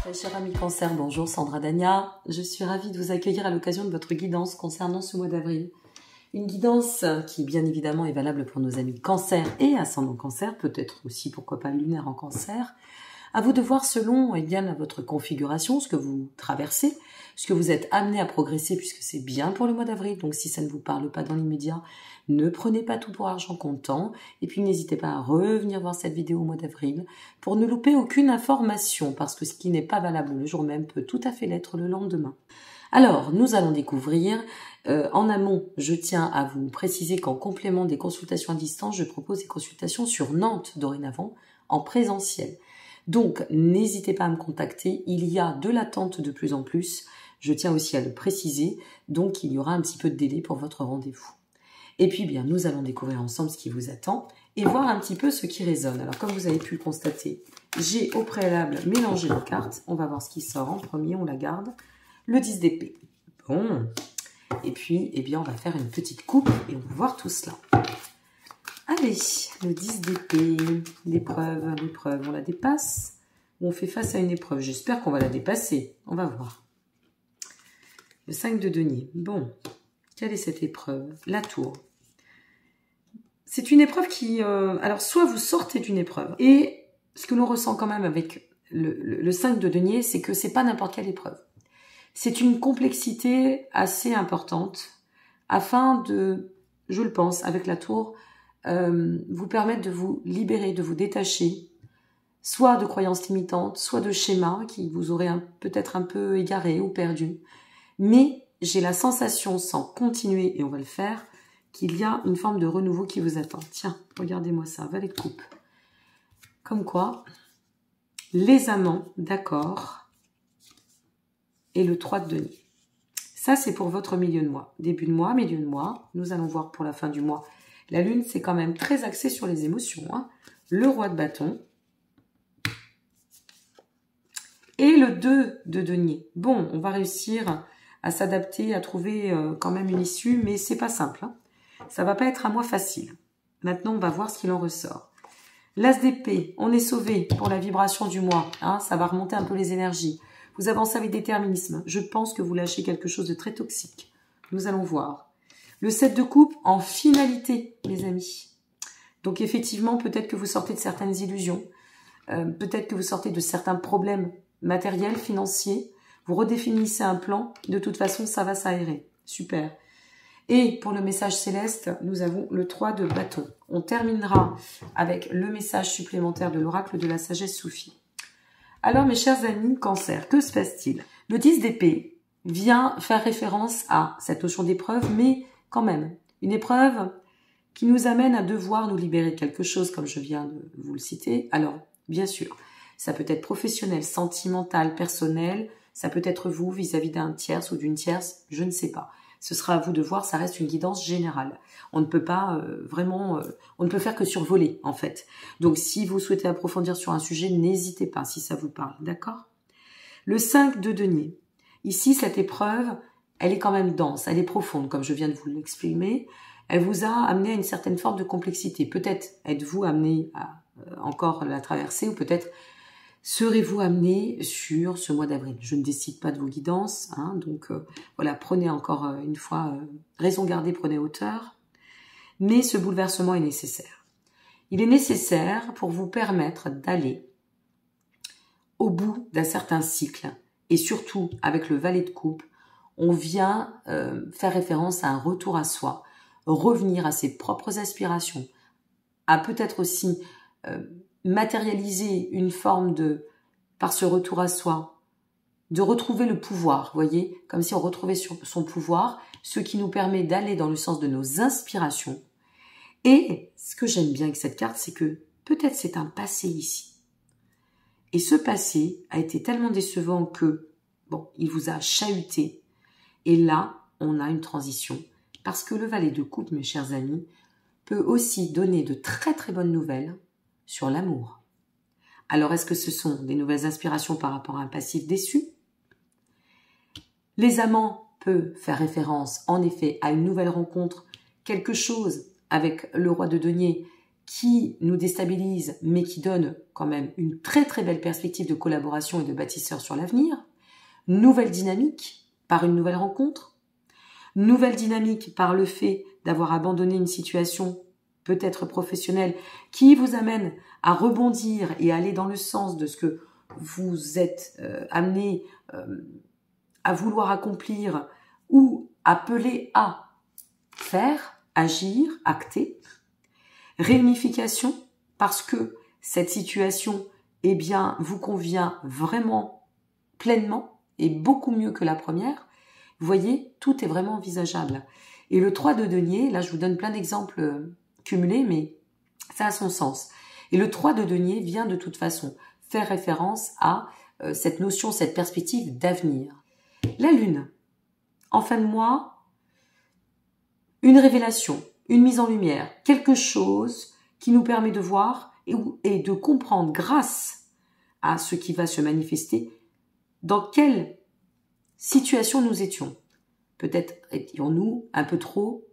Très cher ami Cancer, bonjour Sandra Dania. Je suis ravie de vous accueillir à l'occasion de votre guidance concernant ce mois d'avril. Une guidance qui bien évidemment est valable pour nos amis Cancer et ascendant Cancer, peut-être aussi pourquoi pas lunaire en Cancer. À vous de voir selon votre configuration, ce que vous traversez, ce que vous êtes amené à progresser puisque c'est bien pour le mois d'avril. Donc si ça ne vous parle pas dans l'immédiat, ne prenez pas tout pour argent comptant. Et puis n'hésitez pas à revenir voir cette vidéo au mois d'avril pour ne louper aucune information parce que ce qui n'est pas valable le jour même peut tout à fait l'être le lendemain. Alors, nous allons découvrir. En amont, je tiens à vous préciser qu'en complément des consultations à distance, je propose des consultations sur Nantes dorénavant en présentiel. Donc, n'hésitez pas à me contacter. Il y a de l'attente de plus en plus. Je tiens aussi à le préciser. Donc, il y aura un petit peu de délai pour votre rendez-vous. Et puis, bien, nous allons découvrir ensemble ce qui vous attend et voir un petit peu ce qui résonne. Alors, comme vous avez pu le constater, j'ai au préalable mélangé les cartes. On va voir ce qui sort en premier. On la garde. Le 10 d'épée. Bon. Et puis, eh bien, on va faire une petite coupe et on va voir tout cela. Allez, le 10 d'épée, l'épreuve, on la dépasse ou on fait face à une épreuve? J'espère qu'on va la dépasser, on va voir. Le 5 de denier, bon, quelle est cette épreuve? La tour. C'est une épreuve qui... alors, soit vous sortez d'une épreuve, et ce que l'on ressent quand même avec le 5 de denier, c'est que c'est pas n'importe quelle épreuve. C'est une complexité assez importante afin de, je le pense, avec la tour, vous permettre de vous libérer, de vous détacher, soit de croyances limitantes, soit de schémas qui vous auraient peut-être un peu égarés ou perdus. Mais j'ai la sensation, sans continuer, et on va le faire, qu'il y a une forme de renouveau qui vous attend. Tiens, regardez-moi ça, valet de coupe. Comme quoi, les amants, d'accord, et le 3 de denier. Ça, c'est pour votre milieu de mois. Début de mois, milieu de mois. Nous allons voir pour la fin du mois. La lune, c'est quand même très axé sur les émotions. Hein. Le roi de bâton. Et le 2 de denier. Bon, on va réussir à s'adapter, à trouver quand même une issue, mais c'est pas simple. Hein. Ça va pas être un mois facile. Maintenant, on va voir ce qu'il en ressort. L'as d'épée, on est sauvé pour la vibration du mois. Hein, ça va remonter un peu les énergies. Vous avancez avec déterminisme. Je pense que vous lâchez quelque chose de très toxique. Nous allons voir. Le 7 de coupe en finalité, les amis. Donc effectivement, peut-être que vous sortez de certaines illusions. Peut-être que vous sortez de certains problèmes matériels, financiers. Vous redéfinissez un plan. De toute façon, ça va s'aérer. Super. Et pour le message céleste, nous avons le 3 de bâton. On terminera avec le message supplémentaire de l'oracle de la sagesse soufie. Alors, mes chers amis Cancer, que se passe-t-il? Le 10 d'épée vient faire référence à cette notion d'épreuve, mais quand même, une épreuve qui nous amène à devoir nous libérer de quelque chose, comme je viens de vous le citer. Alors, bien sûr, ça peut être professionnel, sentimental, personnel, ça peut être vous vis-à-vis d'un tierce ou d'une tierce, je ne sais pas. Ce sera à vous de voir, ça reste une guidance générale. On ne peut pas on ne peut faire que survoler en fait. Donc si vous souhaitez approfondir sur un sujet, n'hésitez pas si ça vous parle, d'accord? Le 5 de denier. Ici, cette épreuve, elle est quand même dense, elle est profonde, comme je viens de vous l'exprimer. Elle vous a amené à une certaine forme de complexité. Peut-être êtes-vous amené à encore la traverser ou peut-être serez-vous amené sur ce mois d'avril. Je ne décide pas de vos guidances, hein, donc voilà, prenez encore une fois, raison gardée, prenez hauteur. Mais ce bouleversement est nécessaire. Il est nécessaire pour vous permettre d'aller au bout d'un certain cycle. Et surtout, avec le valet de coupe, on vient faire référence à un retour à soi, revenir à ses propres aspirations, à peut-être aussi matérialiser une forme de, par ce retour à soi, de retrouver le pouvoir, voyez, comme si on retrouvait son pouvoir, ce qui nous permet d'aller dans le sens de nos inspirations. Et ce que j'aime bien avec cette carte, c'est que peut-être c'est un passé ici. Et ce passé a été tellement décevant que, bon, il vous a chahuté. Et là, on a une transition. Parce que le valet de coupe, mes chers amis, peut aussi donner de très très bonnes nouvelles sur l'amour. Alors, est-ce que ce sont des nouvelles inspirations par rapport à un passif déçu? Les amants peuvent faire référence, en effet, à une nouvelle rencontre, quelque chose avec le roi de denier qui nous déstabilise, mais qui donne quand même une très très belle perspective de collaboration et de bâtisseur sur l'avenir. Nouvelle dynamique par une nouvelle rencontre. Nouvelle dynamique par le fait d'avoir abandonné une situation peut-être professionnelle qui vous amène à rebondir et à aller dans le sens de ce que vous êtes amené à vouloir accomplir ou appelé à faire, agir, acter. Réunification, parce que cette situation, eh bien, vous convient vraiment pleinement et beaucoup mieux que la première. Vous voyez, tout est vraiment envisageable. Et le 3 de denier, là je vous donne plein d'exemples cumulés, mais ça a son sens. Et le 3 de denier vient de toute façon faire référence à cette notion, cette perspective d'avenir. La lune, en fin de mois, une révélation, une mise en lumière, quelque chose qui nous permet de voir et de comprendre grâce à ce qui va se manifester dans quelle situation nous étions. Peut-être étions-nous un peu trop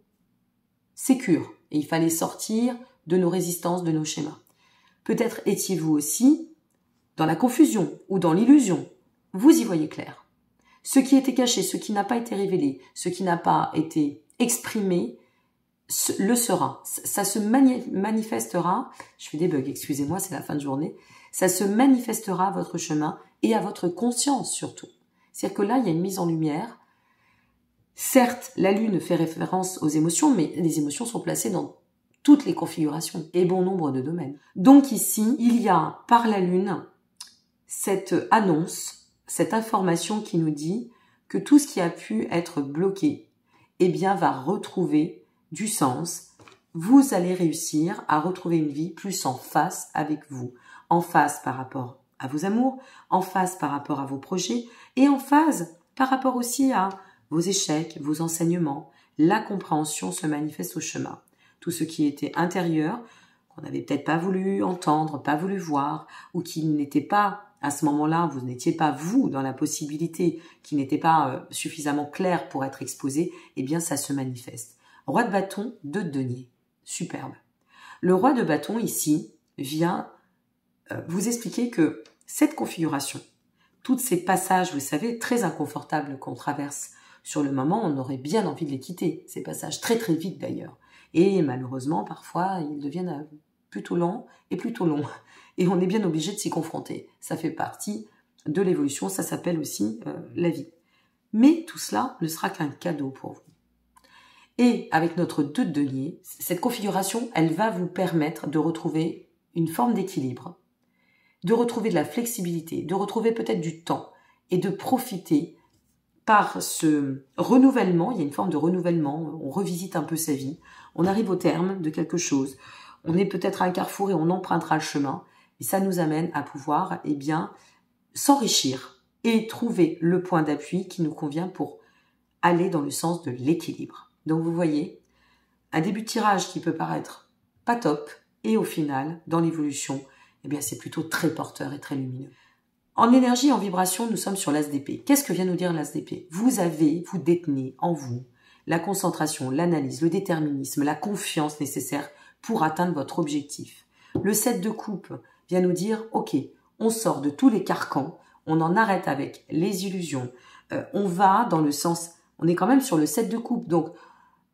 sécures et il fallait sortir de nos résistances, de nos schémas. Peut-être étiez-vous aussi dans la confusion ou dans l'illusion. Vous y voyez clair. Ce qui était caché, ce qui n'a pas été révélé, ce qui n'a pas été exprimé, le sera. Ça se manifestera. Je fais des bugs, excusez-moi, c'est la fin de journée. Ça se manifestera à votre chemin et à votre conscience surtout. C'est-à-dire que là, il y a une mise en lumière. Certes, la lune fait référence aux émotions, mais les émotions sont placées dans toutes les configurations et bon nombre de domaines. Donc ici, il y a par la lune cette annonce, cette information qui nous dit que tout ce qui a pu être bloqué, eh bien, va retrouver du sens. Vous allez réussir à retrouver une vie plus en phase avec vous, en phase par rapport à vos amours, en phase par rapport à vos projets et en phase par rapport aussi à vos échecs, vos enseignements. La compréhension se manifeste au chemin. Tout ce qui était intérieur, qu'on n'avait peut-être pas voulu entendre, pas voulu voir, ou qui n'était pas, à ce moment-là, vous n'étiez pas vous dans la possibilité, qui n'était pas suffisamment clair pour être exposé, eh bien ça se manifeste. Roi de bâton, 2 de denier. Superbe. Le roi de bâton, ici, vient vous expliquer que cette configuration, tous ces passages, vous savez, très inconfortables qu'on traverse sur le moment, on aurait bien envie de les quitter, ces passages, très très vite d'ailleurs. Et malheureusement, parfois, ils deviennent plutôt lents et plutôt longs. Et on est bien obligé de s'y confronter. Ça fait partie de l'évolution, ça s'appelle aussi la vie. Mais tout cela ne sera qu'un cadeau pour vous. Et avec notre 2 de denier, cette configuration, elle va vous permettre de retrouver une forme d'équilibre, de retrouver de la flexibilité, de retrouver peut-être du temps et de profiter par ce renouvellement. Il y a une forme de renouvellement, on revisite un peu sa vie, on arrive au terme de quelque chose, on est peut-être à un carrefour et on empruntera le chemin et ça nous amène à pouvoir s'enrichir et trouver le point d'appui qui nous convient pour aller dans le sens de l'équilibre. Donc vous voyez, un début de tirage qui peut paraître pas top et au final, dans l'évolution, eh bien c'est plutôt très porteur et très lumineux. En énergie et en vibration, nous sommes sur l'as d'épée. Qu'est-ce que vient nous dire l'as d'épée ? Vous détenez en vous la concentration, l'analyse, le déterminisme, la confiance nécessaire pour atteindre votre objectif. Le 7 de coupe vient nous dire, ok, on sort de tous les carcans, on en arrête avec les illusions, on va dans le sens, on est quand même sur le 7 de coupe, donc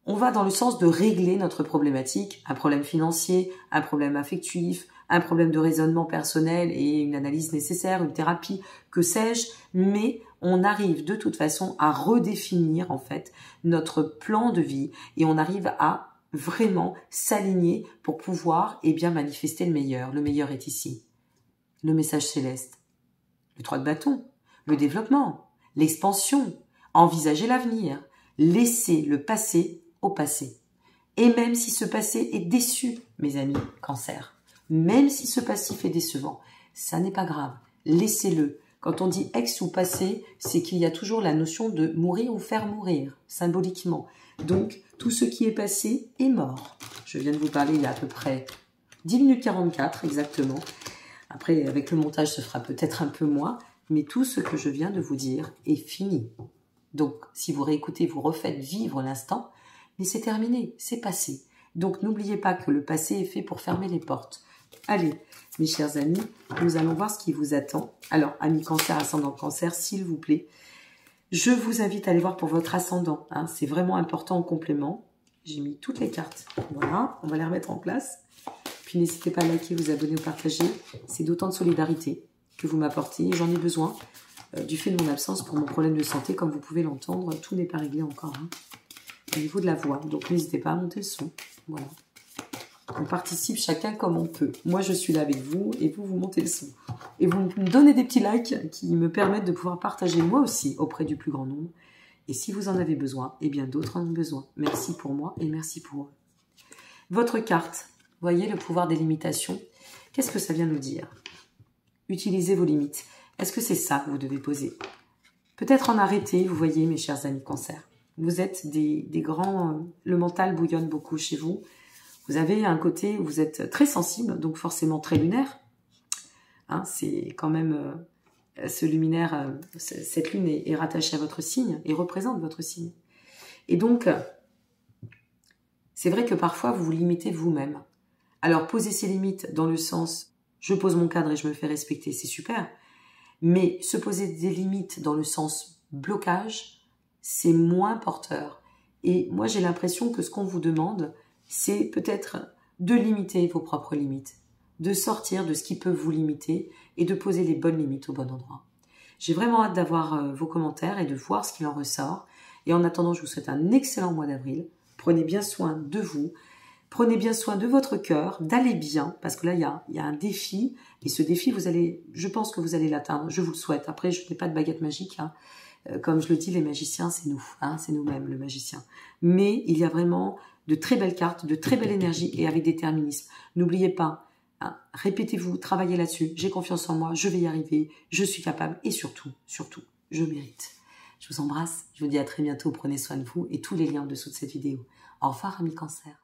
on va dans le sens de régler notre problématique, un problème financier, un problème affectif, un problème de raisonnement personnel et une analyse nécessaire, une thérapie, que sais-je, mais on arrive de toute façon à redéfinir en fait notre plan de vie et on arrive à vraiment s'aligner pour pouvoir manifester le meilleur. Le meilleur est ici. Le message céleste, le 3 de bâton, le développement, l'expansion, envisager l'avenir, laisser le passé au passé. Et même si ce passé est déçu, mes amis, cancer, même si ce passif est décevant, ça n'est pas grave, laissez-le. Quand on dit ex ou passé, c'est qu'il y a toujours la notion de mourir ou faire mourir, symboliquement. Donc, tout ce qui est passé est mort. Je viens de vous parler il y a à peu près 10 minutes 44 exactement. Après, avec le montage, ce fera peut-être un peu moins, mais tout ce que je viens de vous dire est fini. Donc, si vous réécoutez, vous refaites vivre l'instant, mais c'est terminé, c'est passé. Donc, n'oubliez pas que le passé est fait pour fermer les portes. Allez, mes chers amis, nous allons voir ce qui vous attend. Alors, amis cancer, ascendant cancer, s'il vous plaît, je vous invite à aller voir pour votre ascendant. Hein, c'est vraiment important en complément. J'ai mis toutes les cartes. Voilà, on va les remettre en place. Puis n'hésitez pas à liker, vous abonner ou partager. C'est d'autant de solidarité que vous m'apportez. J'en ai besoin du fait de mon absence pour mon problème de santé. Comme vous pouvez l'entendre, tout n'est pas réglé encore hein, au niveau de la voix. Donc n'hésitez pas à monter le son. Voilà. On participe chacun comme on peut. Moi, je suis là avec vous et vous montez le son. Et vous me donnez des petits likes qui me permettent de pouvoir partager moi aussi auprès du plus grand nombre. Et si vous en avez besoin, eh bien d'autres en ont besoin. Merci pour moi et merci pour eux. Votre carte, voyez le pouvoir des limitations. Qu'est-ce que ça vient nous dire? Utilisez vos limites. Est-ce que c'est ça que vous devez poser? Peut-être en arrêter, vous voyez mes chers amis cancer. Vous êtes des grands... le mental bouillonne beaucoup chez vous. Vous avez un côté où vous êtes très sensible, donc forcément très lunaire. Hein, c'est quand même ce luminaire, cette lune est rattachée à votre signe et représente votre signe. Et donc, c'est vrai que parfois vous vous limitez vous-même. Alors, poser ces limites dans le sens, je pose mon cadre et je me fais respecter, c'est super. Mais se poser des limites dans le sens blocage, c'est moins porteur. Et moi, j'ai l'impression que ce qu'on vous demande, c'est peut-être de limiter vos propres limites, de sortir de ce qui peut vous limiter et de poser les bonnes limites au bon endroit. J'ai vraiment hâte d'avoir vos commentaires et de voir ce qu'il en ressort. Et en attendant, je vous souhaite un excellent mois d'avril. Prenez bien soin de vous, prenez bien soin de votre cœur, d'aller bien, parce que là, il y a un défi. Et ce défi, je pense que vous allez l'atteindre, je vous le souhaite. Après, je n'ai pas de baguette magique, hein. Comme je le dis, les magiciens, c'est nous, hein, c'est nous-mêmes, le magicien. Mais il y a vraiment de très belles cartes, de très belle énergie et avec déterminisme. N'oubliez pas, hein, répétez-vous, travaillez là-dessus. J'ai confiance en moi, je vais y arriver, je suis capable et surtout, je mérite. Je vous embrasse, je vous dis à très bientôt, prenez soin de vous et tous les liens en dessous de cette vidéo. Au revoir, amis cancer.